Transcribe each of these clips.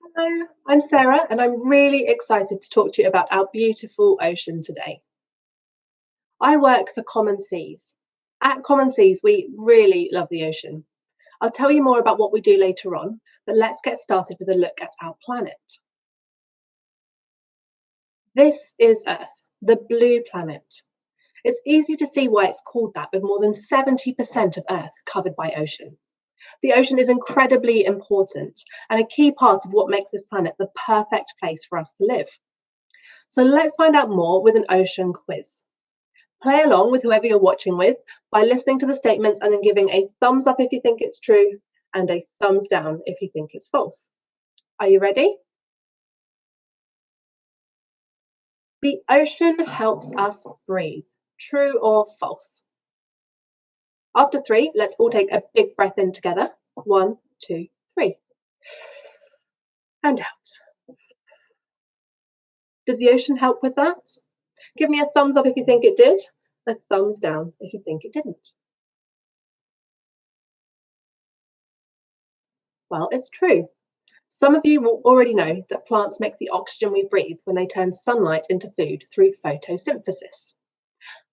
Hello, I'm Sarah, and I'm really excited to talk to you about our beautiful ocean today. I work for Common Seas. At Common Seas, we really love the ocean. I'll tell you more about what we do later on, but let's get started with a look at our planet. This is Earth, the blue planet. It's easy to see why it's called that, with more than 70% of Earth covered by ocean. The ocean is incredibly important and a key part of what makes this planet the perfect place for us to live. So let's find out more with an ocean quiz. Play along with whoever you're watching with by listening to the statements and then giving a thumbs up if you think it's true and a thumbs down if you think it's false. Are you ready? The ocean helps us breathe. True or false? After three, let's all take a big breath in together. 1, 2, 3. And out. Did the ocean help with that? Give me a thumbs up if you think it did, a thumbs down if you think it didn't. Well, it's true. Some of you will already know that plants make the oxygen we breathe when they turn sunlight into food through photosynthesis.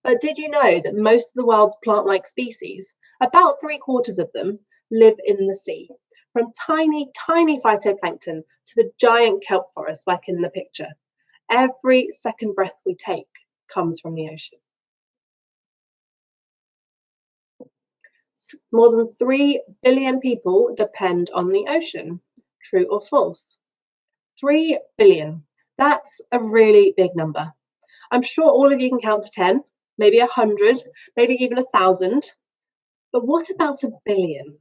But did you know that most of the world's plant-like species, about three-quarters of them, live in the sea? From tiny, tiny phytoplankton to the giant kelp forest like in the picture. Every second breath we take comes from the ocean. More than 3 billion people depend on the ocean. True or false? 3 billion. That's a really big number. I'm sure all of you can count to 10, maybe 100, maybe even 1,000. But what about a billion?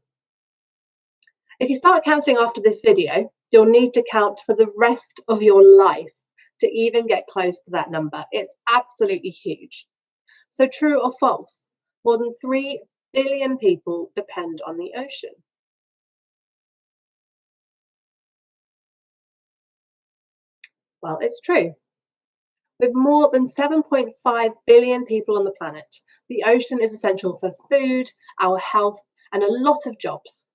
If you start counting after this video, you'll need to count for the rest of your life to even get close to that number. It's absolutely huge. So true or false? More than 3 billion people depend on the ocean. Well, it's true. With more than 7.5 billion people on the planet, the ocean is essential for food, our health, and a lot of jobs.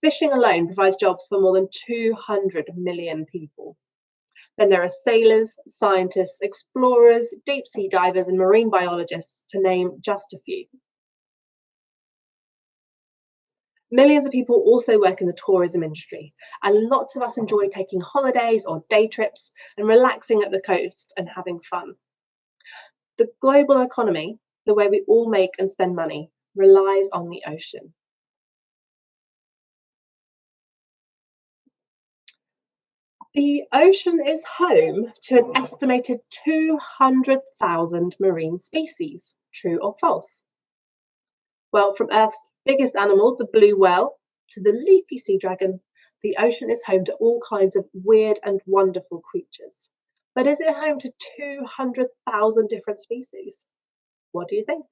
Fishing alone provides jobs for more than 200 million people. Then there are sailors, scientists, explorers, deep sea divers, and marine biologists, to name just a few. Millions of people also work in the tourism industry, and lots of us enjoy taking holidays or day trips and relaxing at the coast and having fun. The global economy, the way we all make and spend money, relies on the ocean. The ocean is home to an estimated 200,000 marine species. True or false? Well, from Earth's biggest animal, the blue whale, to the leafy sea dragon, the ocean is home to all kinds of weird and wonderful creatures. But is it home to 200,000 different species? What do you think?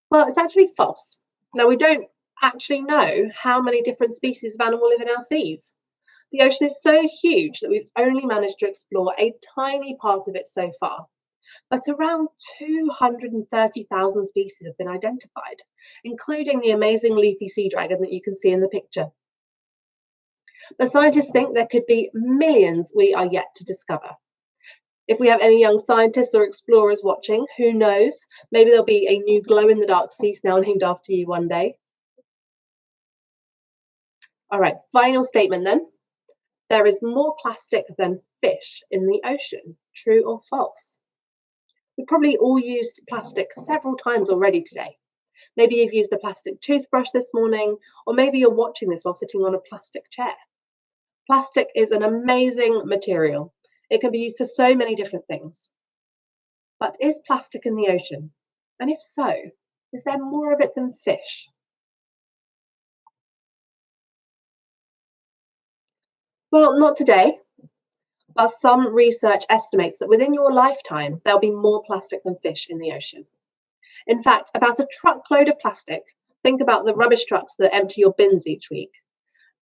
Well, it's actually false. Now, we don't actually know how many different species of animal live in our seas. The ocean is so huge that we've only managed to explore a tiny part of it so far. But around 230,000 species have been identified, including the amazing leafy sea dragon that you can see in the picture. But scientists think there could be millions we are yet to discover. If we have any young scientists or explorers watching, who knows? Maybe there'll be a new glow-in-the-dark sea snail named after you one day. All right, final statement then. There is more plastic than fish in the ocean. True or false? We've probably all used plastic several times already today. Maybe you've used a plastic toothbrush this morning, or maybe you're watching this while sitting on a plastic chair. Plastic is an amazing material. It can be used for so many different things. But is plastic in the ocean? And if so, is there more of it than fish? Well, not today, but some research estimates that within your lifetime, there'll be more plastic than fish in the ocean. In fact, about a truckload of plastic, think about the rubbish trucks that empty your bins each week,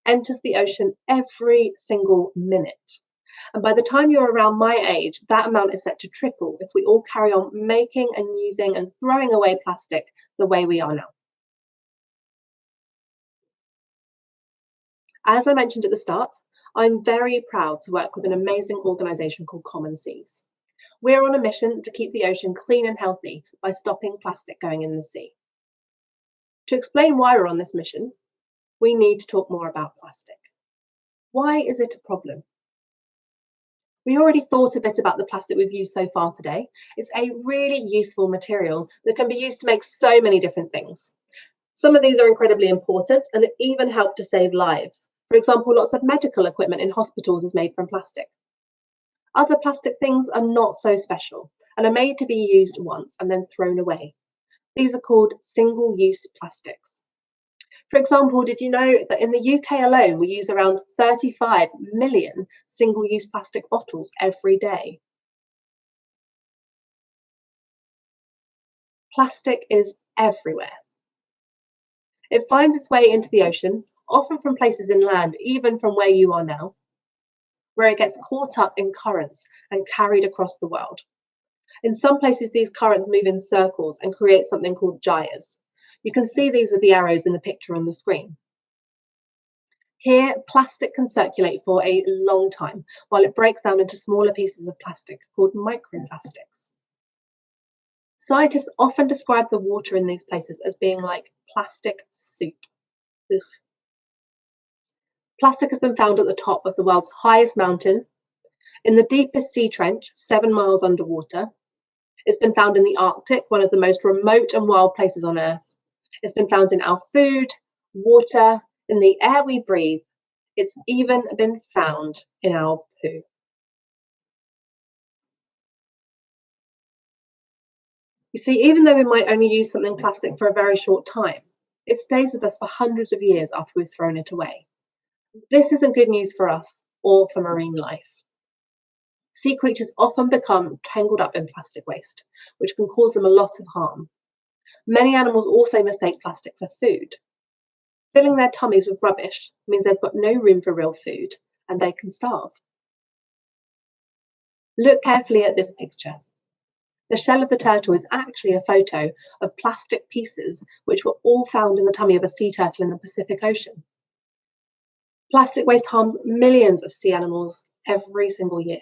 enters the ocean every single minute. And by the time you're around my age, that amount is set to triple if we all carry on making and using and throwing away plastic the way we are now. As I mentioned at the start, I'm very proud to work with an amazing organisation called Common Seas. We're on a mission to keep the ocean clean and healthy by stopping plastic going in the sea. To explain why we're on this mission, we need to talk more about plastic. Why is it a problem? We already thought a bit about the plastic we've used so far today. It's a really useful material that can be used to make so many different things. Some of these are incredibly important and even help to save lives. For example, lots of medical equipment in hospitals is made from plastic. Other plastic things are not so special and are made to be used once and then thrown away. These are called single-use plastics. For example, did you know that in the UK alone, we use around 35 million single-use plastic bottles every day? Plastic is everywhere. It finds its way into the ocean, often from places inland, even from where you are now, where it gets caught up in currents and carried across the world. In some places, these currents move in circles and create something called gyres. You can see these with the arrows in the picture on the screen. Here, plastic can circulate for a long time while it breaks down into smaller pieces of plastic called microplastics. Scientists often describe the water in these places as being like plastic soup. Ugh. Plastic has been found at the top of the world's highest mountain, in the deepest sea trench, 7 miles underwater. It's been found in the Arctic, one of the most remote and wild places on Earth. It's been found in our food, water, in the air we breathe. It's even been found in our poo. You see, even though we might only use something plastic for a very short time, it stays with us for hundreds of years after we've thrown it away. This isn't good news for us or for marine life. Sea creatures often become tangled up in plastic waste, which can cause them a lot of harm. Many animals also mistake plastic for food. Filling their tummies with rubbish means they've got no room for real food and they can starve. Look carefully at this picture. The shell of the turtle is actually a photo of plastic pieces which were all found in the tummy of a sea turtle in the Pacific Ocean. Plastic waste harms millions of sea animals every single year.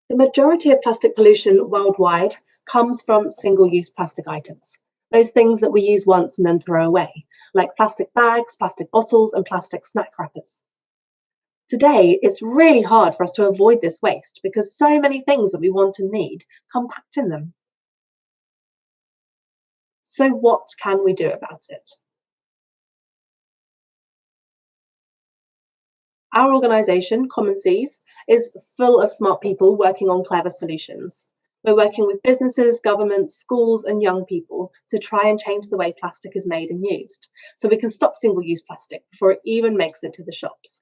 The majority of plastic pollution worldwide comes from single-use plastic items, those things that we use once and then throw away, like plastic bags, plastic bottles, and plastic snack wrappers. Today, it's really hard for us to avoid this waste because so many things that we want and need come packed in them. So what can we do about it? Our organisation, Common Seas, is full of smart people working on clever solutions. We're working with businesses, governments, schools, and young people to try and change the way plastic is made and used, so we can stop single-use plastic before it even makes it to the shops.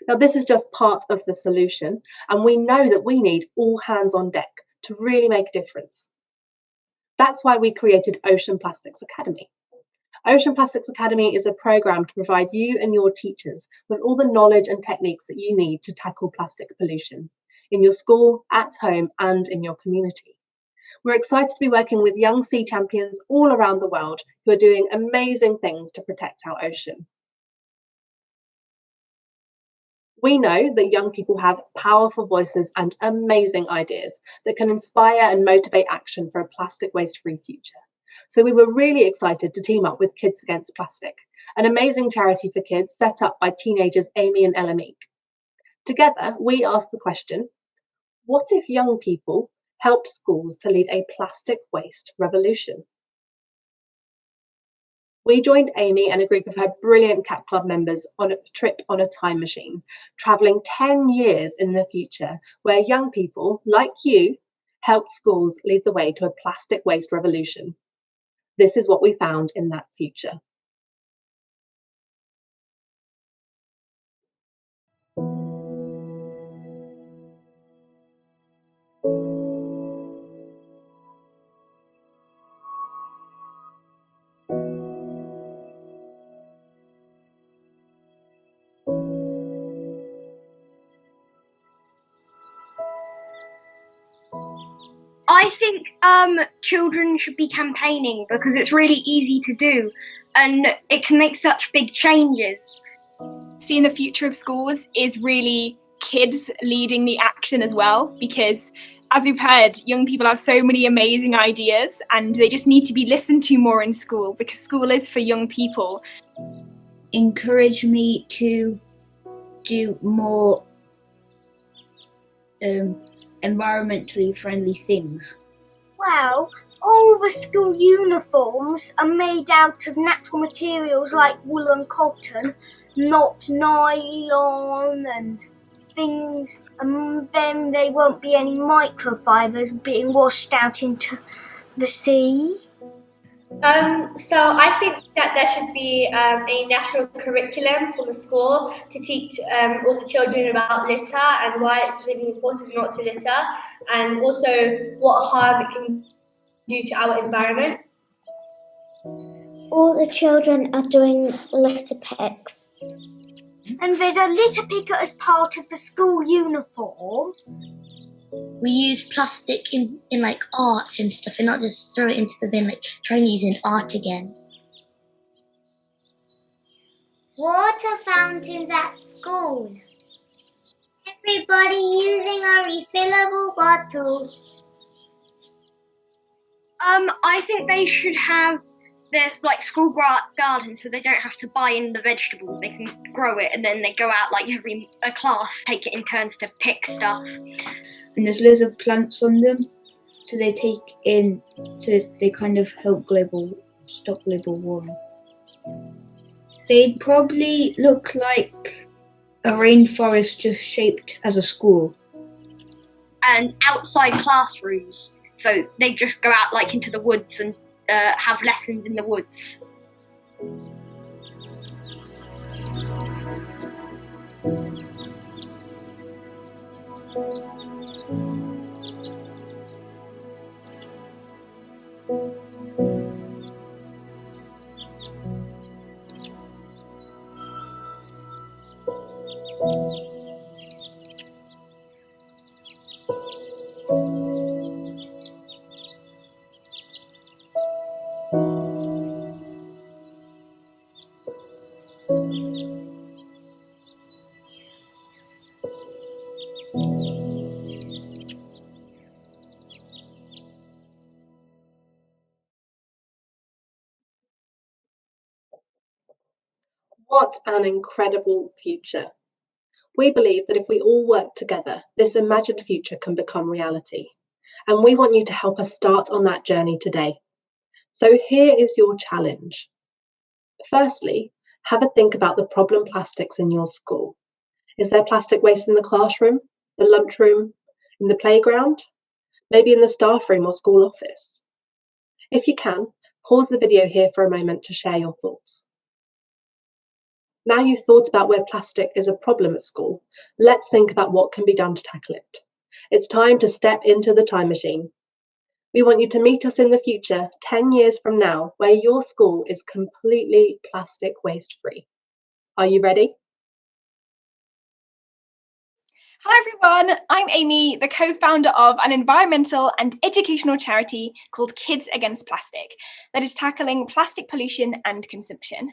Now, this is just part of the solution, and we know that we need all hands on deck to really make a difference. That's why we created Ocean Plastics Academy. Ocean Plastics Academy is a program to provide you and your teachers with all the knowledge and techniques that you need to tackle plastic pollution in your school, at home, and in your community. We're excited to be working with young sea champions all around the world who are doing amazing things to protect our ocean. We know that young people have powerful voices and amazing ideas that can inspire and motivate action for a plastic waste-free future. So we were really excited to team up with Kids Against Plastic, an amazing charity for kids set up by teenagers Amy and Ella Meek. Together, we asked the question, what if young people helped schools to lead a plastic waste revolution? We joined Amy and a group of her brilliant CAP Club members on a trip on a time machine, travelling 10 years in the future, where young people like you helped schools lead the way to a plastic waste revolution. This is what we found in that future. I think children should be campaigning because it's really easy to do and it can make such big changes. Seeing the future of schools is really kids leading the action as well, because as we've heard, young people have so many amazing ideas and they just need to be listened to more in school, because school is for young people. Encourage me to do more environmentally friendly things. Well, all the school uniforms are made out of natural materials like wool and cotton, not nylon and things, and then there won't be any microfibers being washed out into the sea. So I think that there should be a national curriculum for the school to teach all the children about litter and why it's really important not to litter, and also what harm it can do to our environment. All the children are doing litter picks. And there's a litter picker as part of the school uniform. We use plastic in like art and stuff, and not just throw it into the bin, like try and use it in art again. Water fountains at school. Everybody using a refillable bottle. I think they should have their school garden, so they don't have to buy in the vegetables. They can grow it, and then they go out every class, take it in turns to pick stuff. And there's loads of plants on them, so they kind of help stop global warming. They'd probably look like a rainforest just shaped as a school. And outside classrooms, so they just go out into the woods and have lessons in the woods. What an incredible future. We believe that if we all work together, this imagined future can become reality. And we want you to help us start on that journey today. So here is your challenge. Firstly, have a think about the problem plastics in your school. Is there plastic waste in the classroom, the lunchroom, in the playground, maybe in the staff room or school office? If you can, pause the video here for a moment to share your thoughts. Now you've thought about where plastic is a problem at school, let's think about what can be done to tackle it. It's time to step into the time machine. We want you to meet us in the future, 10 years from now, where your school is completely plastic waste free. Are you ready? Hi everyone, I'm Amy, the co-founder of an environmental and educational charity called Kids Against Plastic that is tackling plastic pollution and consumption.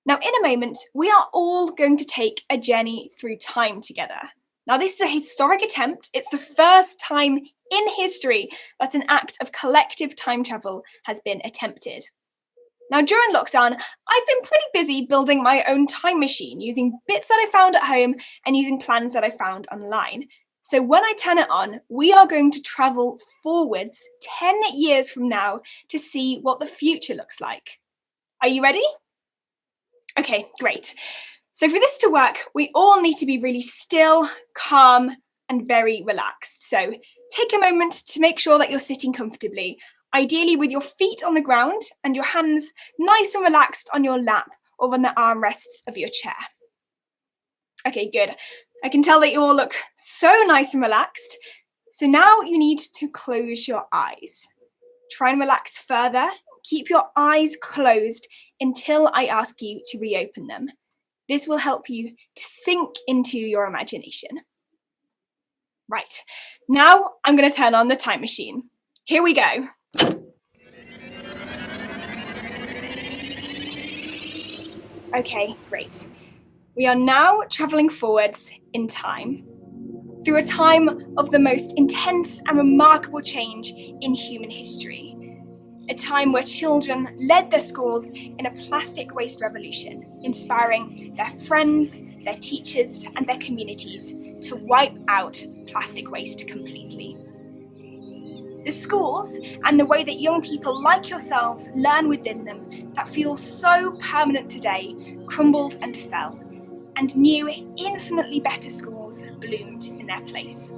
Now, in a moment, we are all going to take a journey through time together. Now, this is a historic attempt. It's the first time in history that an act of collective time travel has been attempted. Now, during lockdown, I've been pretty busy building my own time machine using bits that I found at home and using plans that I found online. So when I turn it on, we are going to travel forwards 10 years from now to see what the future looks like. Are you ready? Okay, great. So for this to work, we all need to be really still, calm, and very relaxed. So take a moment to make sure that you're sitting comfortably, ideally with your feet on the ground and your hands nice and relaxed on your lap or on the armrests of your chair. Okay, good. I can tell that you all look so nice and relaxed. So now you need to close your eyes. Try and relax further. Keep your eyes closed until I ask you to reopen them. This will help you to sink into your imagination. Right, now I'm going to turn on the time machine. Here we go. Okay, great. We are now travelling forwards in time, through a time of the most intense and remarkable change in human history. A time where children led their schools in a plastic waste revolution, inspiring their friends, their teachers, and their communities to wipe out plastic waste completely. The schools and the way that young people like yourselves learn within them that feels so permanent today crumbled and fell, and new, infinitely better schools bloomed in their place.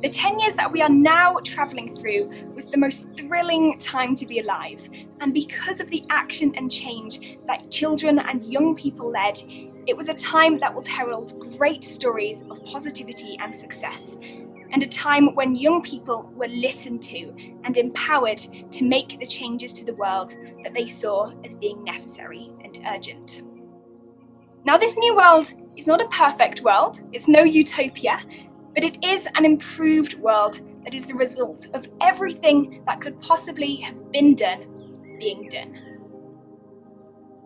The 10 years that we are now travelling through was the most thrilling time to be alive, and because of the action and change that children and young people led, it was a time that will herald great stories of positivity and success, and a time when young people were listened to and empowered to make the changes to the world that they saw as being necessary and urgent. Now, this new world is not a perfect world, it's no utopia, but it is an improved world that is the result of everything that could possibly have been done being done.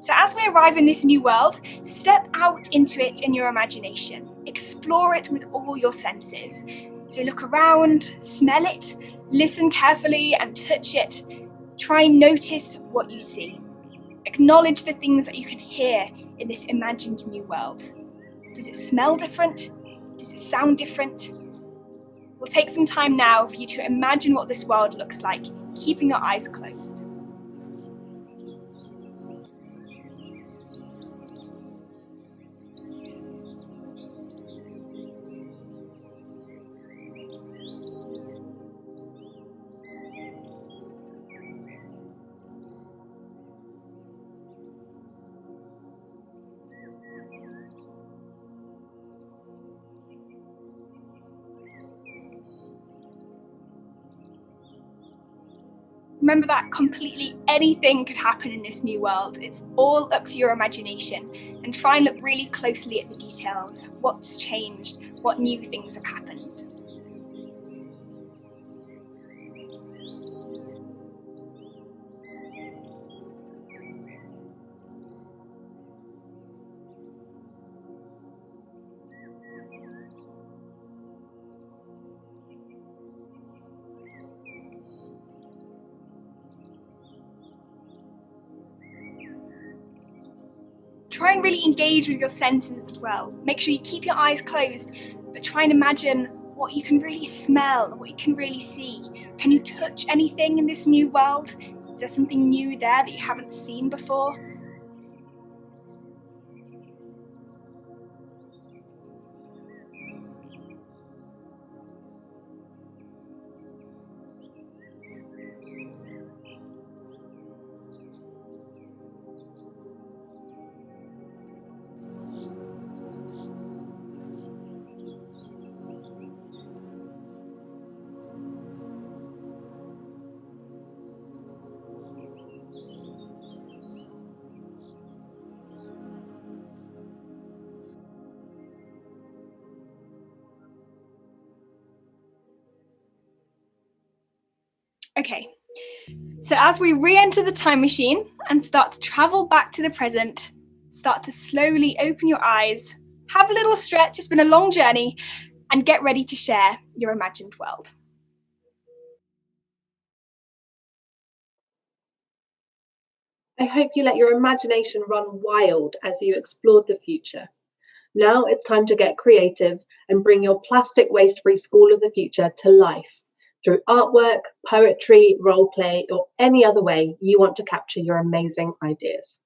So as we arrive in this new world, step out into it in your imagination. Explore it with all your senses. So look around, smell it, listen carefully and touch it. Try and notice what you see. Acknowledge the things that you can hear in this imagined new world. Does it smell different? Does it sound different? We'll take some time now for you to imagine what this world looks like, keeping your eyes closed. Remember that completely anything could happen in this new world. It's all up to your imagination, and try and look really closely at the details. What's changed? What new things have happened? Try and really engage with your senses as well. Make sure you keep your eyes closed, but try and imagine what you can really smell, what you can really see. Can you touch anything in this new world? Is there something new there that you haven't seen before? Okay, so as we re-enter the time machine and start to travel back to the present, start to slowly open your eyes, have a little stretch, it's been a long journey, and get ready to share your imagined world. I hope you let your imagination run wild as you explored the future. Now it's time to get creative and bring your plastic waste-free school of the future to life through artwork, poetry, role play, or any other way you want to capture your amazing ideas.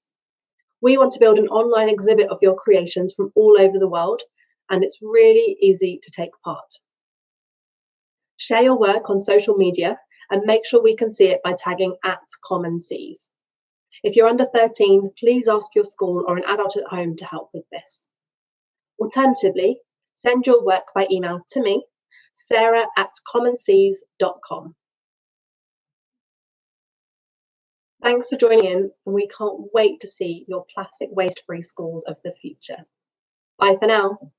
We want to build an online exhibit of your creations from all over the world, and it's really easy to take part. Share your work on social media and make sure we can see it by tagging @CommonSeas. If you're under 13, please ask your school or an adult at home to help with this. Alternatively, send your work by email to me, sarah@commonseas.com. Thanks for joining in, and we can't wait to see your plastic waste-free schools of the future. Bye for now.